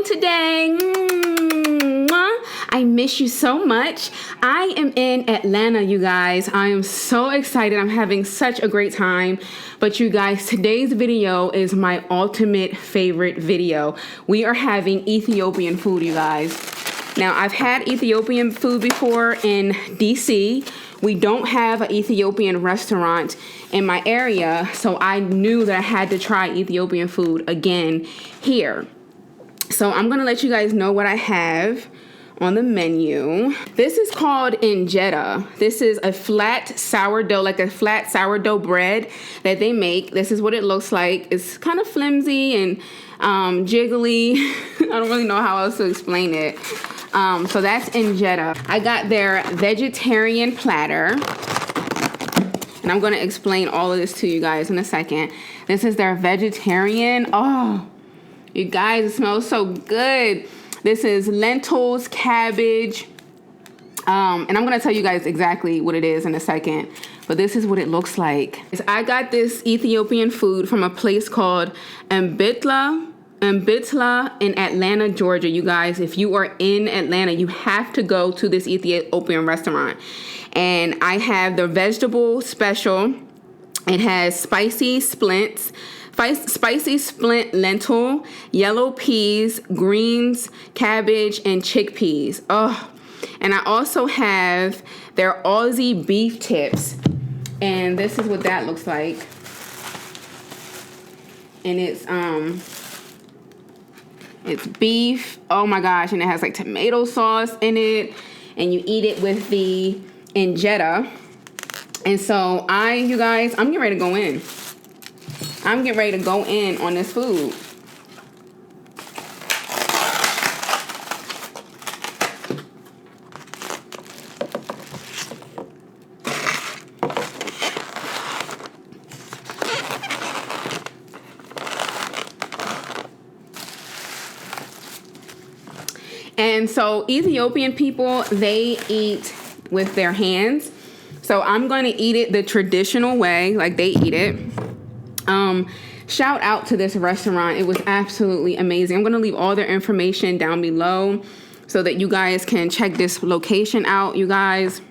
doing today? I miss you so much. I am in Atlanta, you guys. I am so excited. I'm having such a great time. But you guys, today's video is my ultimate favorite video. We are having Ethiopian food, you guys. Now, I've had Ethiopian food before in DC. We don't have an Ethiopian restaurant in my area, so I knew that I had to try Ethiopian food again here. So I'm gonna let you guys know what I have on the menu. This is called injera. This is a flat sourdough, like a flat sourdough bread that they make. This is what it looks like. It's kind of flimsy and jiggly. I don't really know how else to explain it. So that's injera. I got their vegetarian platter. And I'm gonna explain all of this to you guys in a second. This is their vegetarian. Oh, you guys, it smells so good. This is lentils, cabbage, and I'm gonna tell you guys exactly what it is in a second, but this is what it looks like. I got this Ethiopian food from a place called Embilta in Atlanta, Georgia. You guys, if you are in Atlanta, you have to go to this Ethiopian restaurant. And I have the vegetable special. It has spicy splint lentil, yellow peas, greens, cabbage, and chickpeas. Oh, and I also have their Aussie beef tips. And this is what that looks like. And it's beef. Oh my gosh, and it has like tomato sauce in it. And you eat it with the injera. And so you guys, I'm getting ready to go in. I'm getting ready to go in on this food. And so Ethiopian people, they eat with their hands. So I'm going to eat it the traditional way, like they eat it. Shout out to this restaurant. It was absolutely amazing. I'm going to leave all their information down below so that you guys can check this location out, you guys.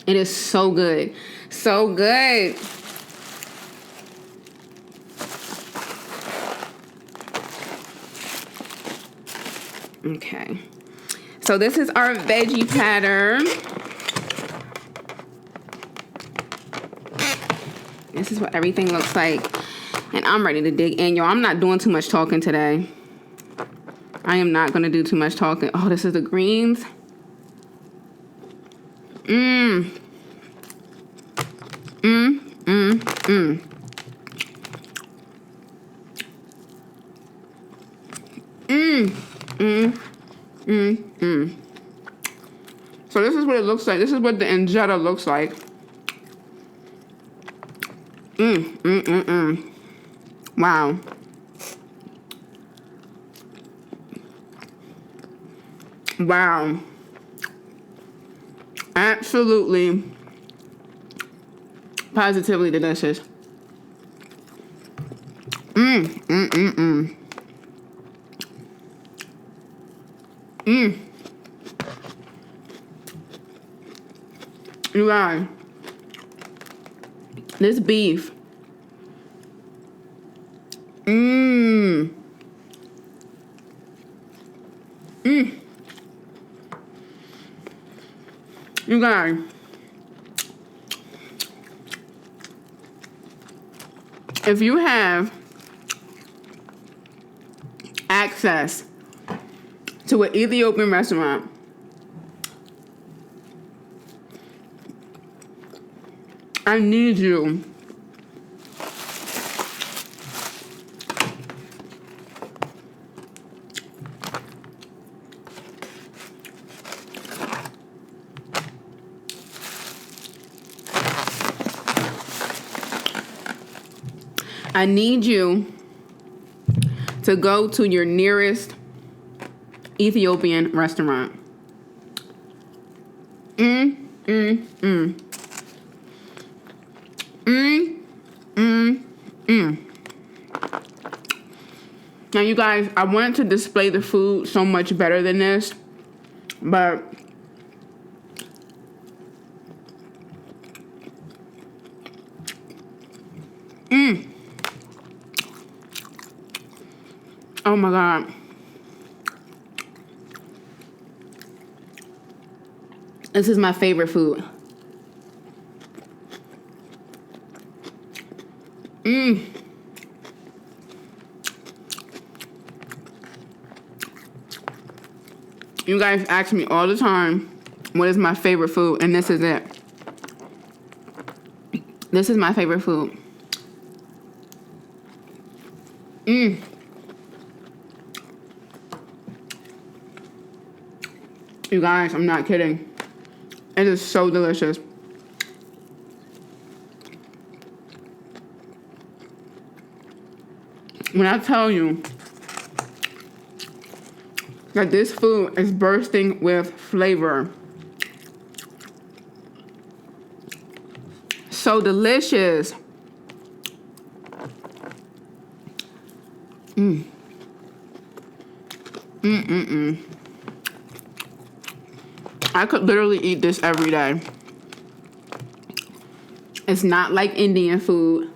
It is so good. So good. Okay. So this is our veggie platter. This is what everything looks like. And I'm ready to dig in, y'all. I'm not doing too much talking today. I am not going to do too much talking. Oh, this is the greens. You So this is what it looks like. This is what the injera looks like. Wow. Wow. Absolutely, positively delicious. You guys, this beef. You guys, if you have access to an Ethiopian restaurant, I need you to go to your nearest Ethiopian restaurant. Now, you guys, I wanted to display the food so much better than this, but oh my God. This is my favorite food. You guys ask me all the time, what is my favorite food? And this is it. This is my favorite food. You guys, I'm not kidding. It is so delicious. When I tell you that this food is bursting with flavor. So delicious. I could literally eat this every day. It's not like Indian food.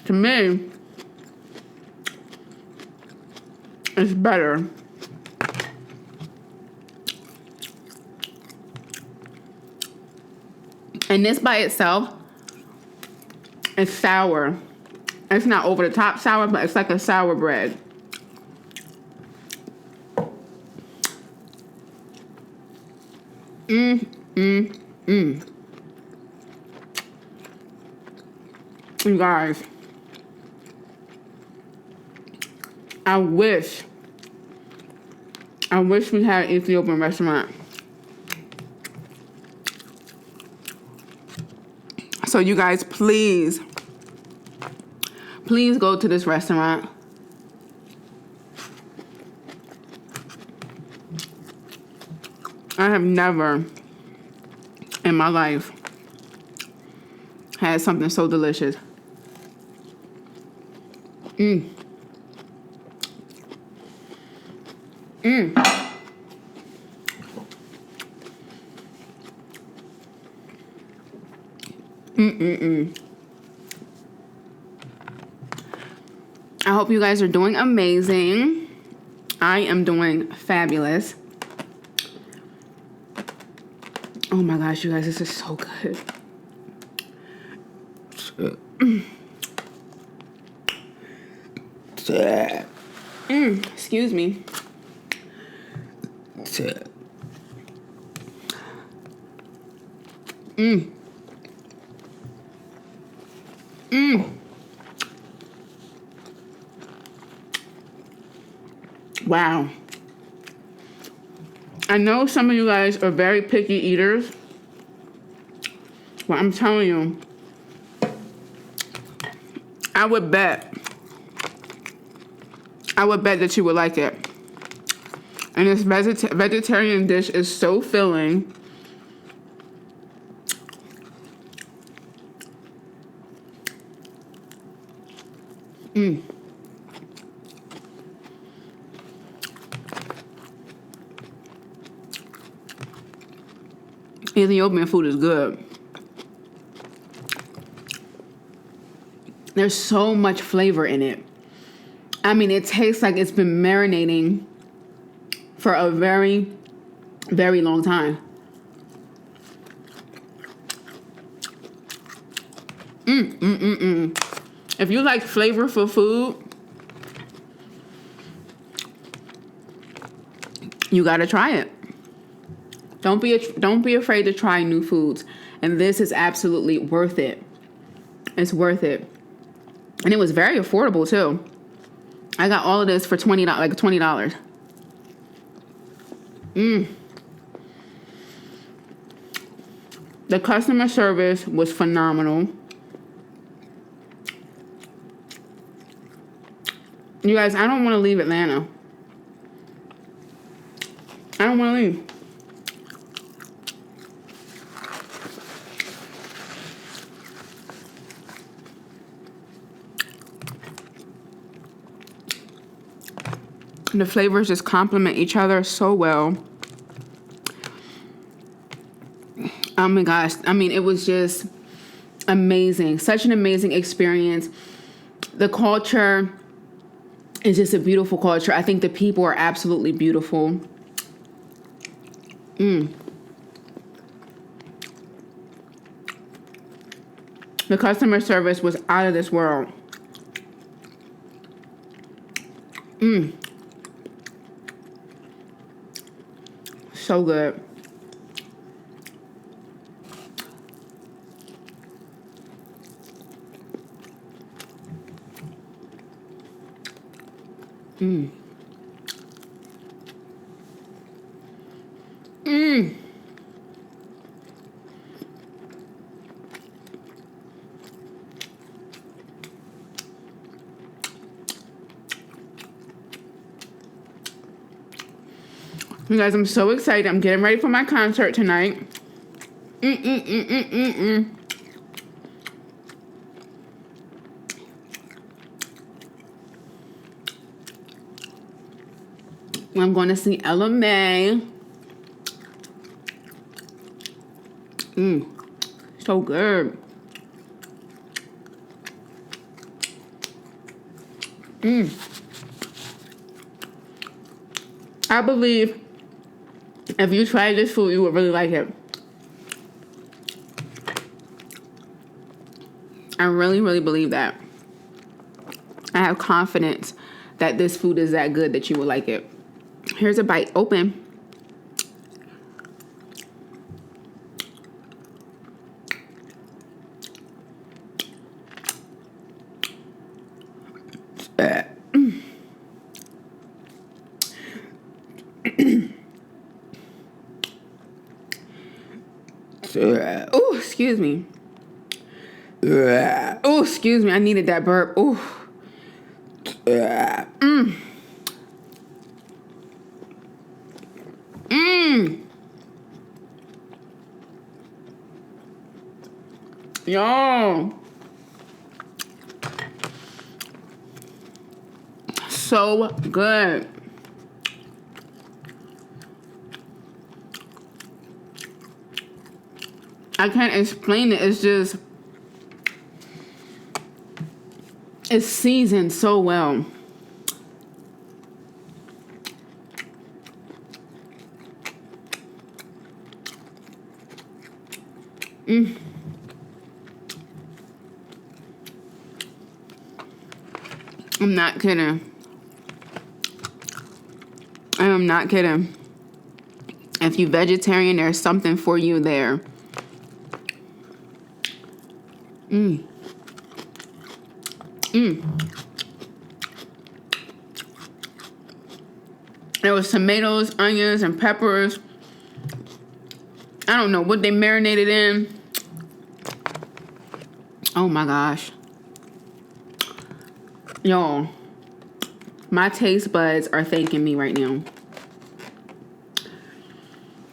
To me, it's better. And this by itself is sour. It's not over the top sour, but it's like a sour bread. You guys, I wish we had an Ethiopian restaurant. So you guys, please go to this restaurant. I have never in my life had something so delicious. I hope you guys are doing amazing. I am doing fabulous. Oh my gosh, you guys, this is so good. Excuse me. Wow. I know some of you guys are very picky eaters, but I'm telling you, I would bet that you would like it. And this vegetarian dish is so filling. Ethiopian food is good. There's so much flavor in it. I mean, it tastes like it's been marinating for a very, very long time. If you like flavorful food, you gotta try it. Don't be afraid to try new foods. And this is absolutely worth it. It's worth it. And it was very affordable too. I got all of this for $20, like $20. The customer service was phenomenal. You guys, I don't want to leave Atlanta. I don't want to leave. The flavors just complement each other so well. Oh my gosh. I mean, it was just amazing. Such an amazing experience. The culture is just a beautiful culture. I think the people are absolutely beautiful. The customer service was out of this world. So good. You guys, I'm so excited. I'm getting ready for my concert tonight. I'm going to see Ella May. So good. I believe if you try this food, you would really like it. I really, really believe that. I have confidence that this food is that good that you will like it. Here's a bite. Open. Oh, excuse me. Oh, excuse me. I needed that burp. Oh. Yo. So good. I can't explain it. It's just, it's seasoned so well. I'm not kidding. I am not kidding. If you're vegetarian, there's something for you there. There was tomatoes, onions, and peppers. I don't know what they marinated in. Oh my gosh. Y'all, my taste buds are thanking me right now.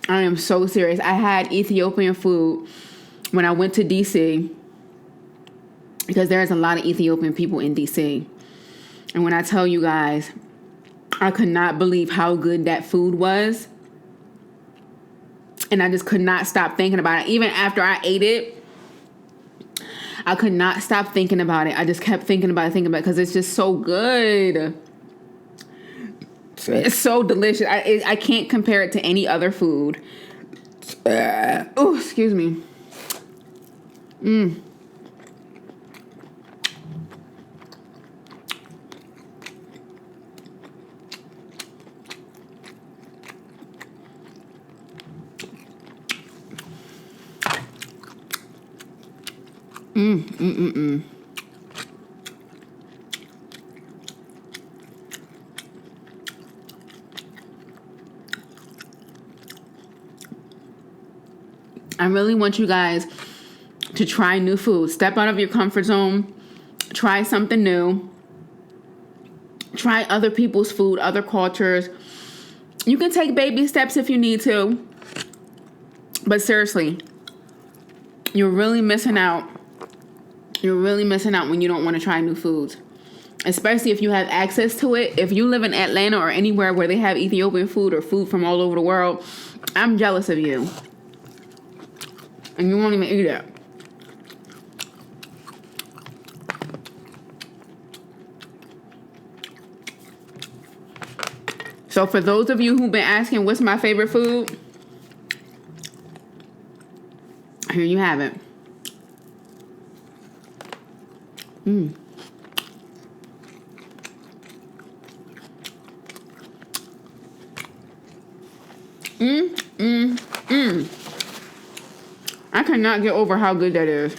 I am so serious. I had Ethiopian food when I went to DC because there's a lot of Ethiopian people in DC. And when I tell you guys, I could not believe how good that food was. And I just could not stop thinking about it. Even after I ate it, I could not stop thinking about it. I just kept thinking about it, because it's just so good. It's so delicious. I can't compare it to any other food. Oh, excuse me. I really want you guys to try new food. Step out of your comfort zone. Try something new. Try other people's food, other cultures. You can take baby steps if you need to. But seriously, you're really missing out. You're really missing out when you don't want to try new foods. especially if you have access to it. If you live in Atlanta or anywhere where they have Ethiopian food or food from all over the world, I'm jealous of you. And you won't even eat it. So for those of you who've been asking what's my favorite food, here you have it. I cannot get over how good that is.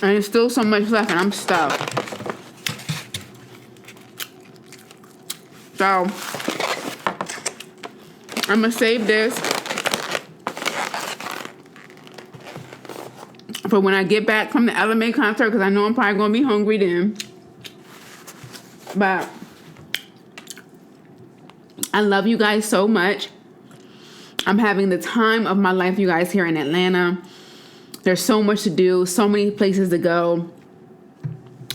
And there's still so much left and I'm stuffed. So, I'm gonna save this for when I get back from the LMA concert, because I know I'm probably gonna be hungry then. But I love you guys so much. I'm having the time of my life, you guys, here in Atlanta. There's so much to do, so many places to go,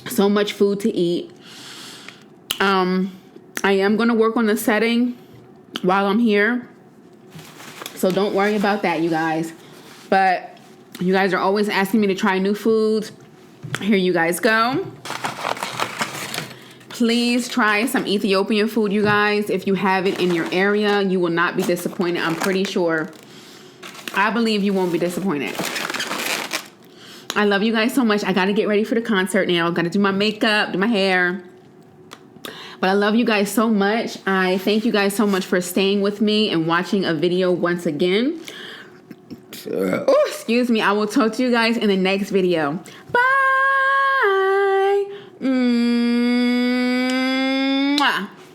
so much food to eat. I am going to work on the setting while I'm here, so don't worry about that, you guys. But you guys are always asking me to try new foods. Here you guys go. Please try some Ethiopian food, you guys. If you have it in your area, you will not be disappointed. I'm pretty sure. I believe you won't be disappointed. I love you guys so much. I got to get ready for the concert now. Got to do my makeup, do my hair. But I love you guys so much. I thank you guys so much for staying with me and watching a video once again. Oh, excuse me. I will talk to you guys in the next video. Bye. Mwah.